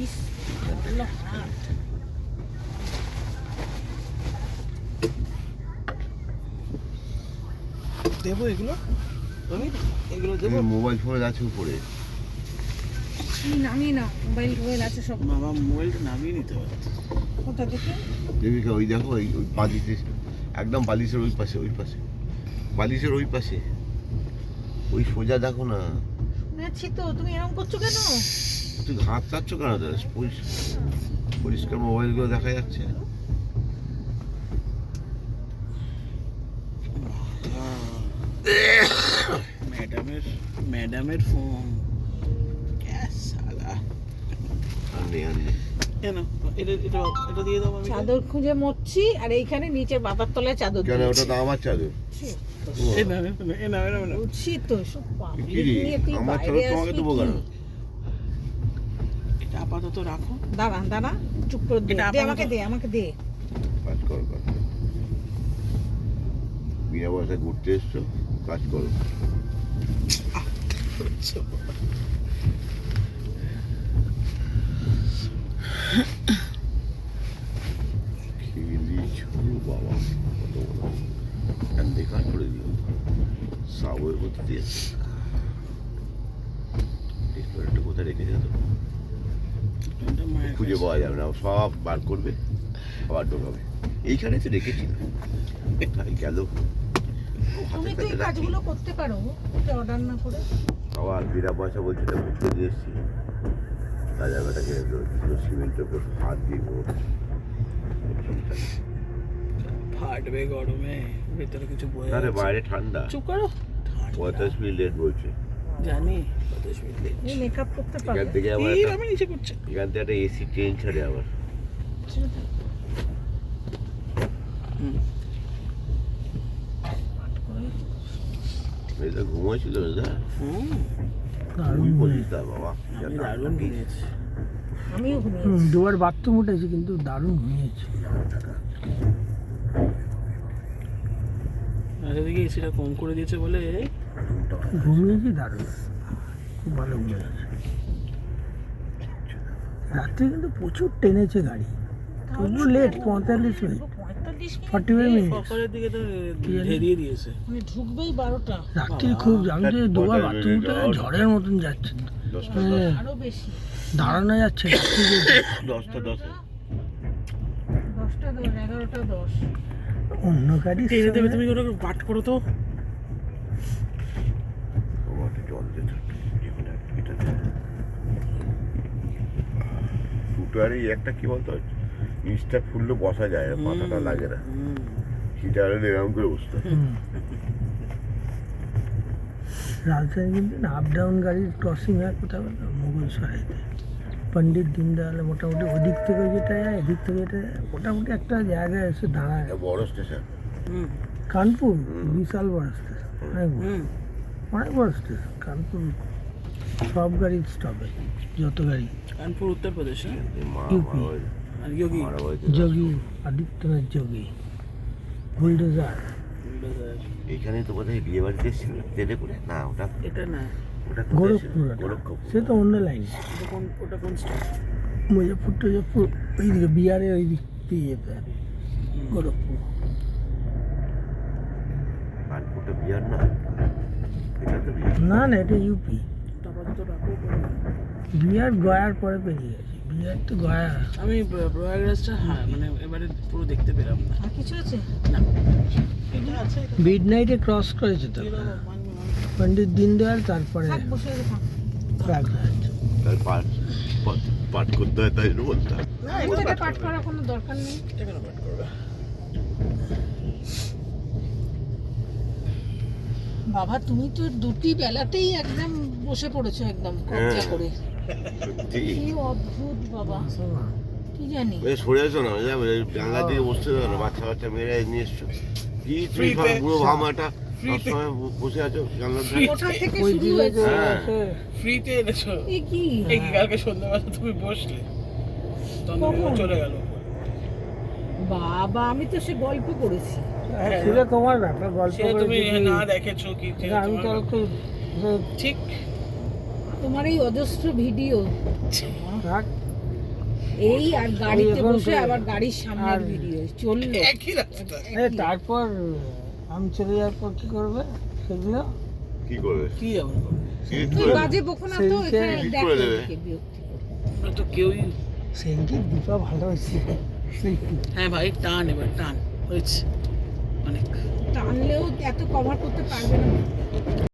ইস, ভালো হাত। দেবো এগুলো আমি এগুলো দেবো। মোবাইল ফোন আছে উপরে। এই নামিয়ে না, মোবাইল টোবাইল আছে সব। মামা মোবাইলটা নামিয়ে নিতে হবে। কোথা থেকে? দেবিকা ওই দেখো ওই ওই বালিশের একদম বালিশের ওই পাশে বালিশের ওই পাশে ওই সোজা দেখো না। শুনেছি তো, তুমি এরকম করছো কেন? তুই হাত চাচ্ছ কেন? পরিষ্কার মোবাইলগুলো দেখা যাচ্ছে। ম্যাডামের ফোন সালা। আর নেই। কেন এটা এটা এটা দিয়ে দাও। আমি চাদর খুঁজে মরছি, আর এইখানে নিচে বাবার তলায় চাদর কেন? ওটা তো আমার চাদর। এই না এই না বুঝছি তো, সব কি পাবলিক রে? নিয়ে তুই আমার বাইরে চাদর তোমাকে আসবি দেবো কি? কেন? এটা আপাতত রাখো। দাঁড়া চুপ করে দে, এটা দে আপাতত- আমাকে দে। কাজ করো বিনা পয়সায় ঘুরতে এসছো, কাজ করো। বাবা কত বড় কাজ করে দিও। সাবুয়ের মধ্যে দিয়েছে। ডিসপ্লেটা কোথায় রেখেছে তো এটা মায়ের খুঁজে পাওয়া যাবে না, সব বার করবে আবার ঢোকাবে। এইখানে তো রেখেছিলাম, তাই গেল। তুমি তো এই কাজগুলো করতে পারো, ওটা অর্ডার না করে। আবার বিনা পয়সা বলছে এটা ঘুরতে দিয়ে এসছি। তার জায়গাটাকে সিমেন্টের উপর হাত দিয়ে ফাটবে গরমে, ভেতরে কিছু বয়ে আরে আছে। বাইরে ঠান্ডা। চুপ করো। 45 মিনিট লেট বলছে। জানি 45 মিনিট late। এই মেকআপ করতে এখান পারবে। থেকে আবার এই আমি নিচে করছে। এখান থেকে একটা এসি ট্রেন ছাড়ে আবার। এটা ঘুমাইছিল দাদা। দারুণ বলিস দা বাবা। আমি দারুণ ঘুমিয়েছি। আমিও ঘুমিয়েছি। দুবার বাথরুম উঠেছি কিন্তু দারুণ ঘুমিয়েছি। আচ্ছা দেখি এসিটা কম করে দিয়েছে বলে ঘুমিয়েছি দারুণ, খুব ভালো ঘুমিয়েছি। রাত্রে কিন্তু প্রচুর টেনেছে গাড়ি, তবু লেট 45 মিনিট, 45 মিনিট। সকালের দিকে তো কি জানি? ধেরিয়ে দিয়েছে। মানে ঢুকবেই 12টা, রাত্রে খুব, আমি তো দুবার বাথরুম উঠে ঝড়ের মতন যাচ্ছে, 10টা আরো বেশি। দাঁড়ানো যাচ্ছে না। 10টা 10 10টা 10, 11টা 10। অন্য গাড়ি টেনে দেবে, তুমি ওটা পাঠ করো তো। জল দিতে ফুটারে একটা কি বলতো, নিচটা ফুললে বসা যায় না, মাথাটা লাগে না। সিটারে এরকম করে বসতে হয়। রাজধানী কিন্তু আপ ডাউন গাড়ির ক্রসিং হয় কোথাও মুঘলসরাইতে, পণ্ডিত দীনদয়ালে মোটামুটি ওদিক থেকে যেটা যায় এদিক থেকে যেটা যায়, মোটামুটি একটা জায়গায় এসে দাঁড়ায়। এটা বড় স্টেশন। কানপুর বিশাল বড় স্টেশন, অনেক বড় স্টেশন কানপুর। সব গাড়ির স্টপে, যত গাড়ি। কানপুর উত্তরপ্রদেশ। ইউপি। আর যোগী যোগী আদিত্যনাথ যোগী বুলডোজার। এখানে তো বোধহয় বিয়ে বাড়িতে এসেছিল ট্রেনে করে। না ওটা এটা না, ওটা কোথায় ছিল? গোরখপুর, গোরখপুর। সে তো অন্য লাইন। ওটা কোন স্টেট? মুজফ্ফরপুর ওইদিকে বিহারের ওই দিক দিয়ে যেতে হয় গোরখপুর। কানপুরটা বিহার না, এটা তো বিহার। না না, এটা ইউপি। আপাতত রাখো। বিহার গয়ার পরে পেরিয়ে গেছে, বিহার তো গয়া। আমি প্রয়াগরাজটা মানে এবারে পুরো দেখতে পেলাম না। আর কিছু আছে? না এটা আছে। মিড নাইটে ক্রস করেছে তো পণ্ডিত দীনদয়াল, তারপরে থাক, বসে আছে, থাক। প্রয়াগরাজ। তাই পাঠ করতে হয়, তাই জন্য বলতে হয়। না আমি এগুলো তো এটা পাঠ পাঠ করবে। করার কোনো দরকার নেই। এটা কেন পাঠ করবে? বাবা, তুমি তো দুটি বেলাতেই একদম বসে পড়েছো, একদম কবজা করে। সত্যি। কি অদ্ভুত বাবা, কি জানি। বেশ সরে এসো না, যাবে জানলার দিকে বসতে দেবে না, বাচ্চা বাচ্চা মেয়েরা নিয়ে এসছো। কি তুমি Free-তে। পুরো ভামাটা সবসময় বসে আছো জানলার ধারে। কোথা থেকে ওই শুরু দিকে হয়েছে? হ্যাঁ। ফ্রিতে এনেছো। এ কি? এই কি কালকে সন্ধ্যাবেলা তুমি বসলে তখন কখন? চলে গেল। বাবা, আমি তো সে গল্প করেছি। ছিল তোমার ব্যাপার, গল্প সে তুমি করেছি না দেখেছো কি কি। আমি তো একটু ঠিক। তোমার এই অজস্র ভিডিও। রাখ, এই আর গাড়িতে এখন বসে তো- আবার গাড়ির সামনের আর- ভিডিও চললো একই রাস্তা তারপর আমি চলে যাওয়ার পর কি করবে সেগুলো? কি করবে কি আবার করবে? Delete তুই করে বাজে বকো না তো, সেইটা এখানে delete দেখ করে দেবে। লোকে বিরক্তিকর। ওটা তো কেউই সেইটি দীপা ভালো হয়েছে সেইটি হ্যাঁ ভাই টান এবার টান হয়েছে অনেক টানলেও এত কভার করতে পারবে না।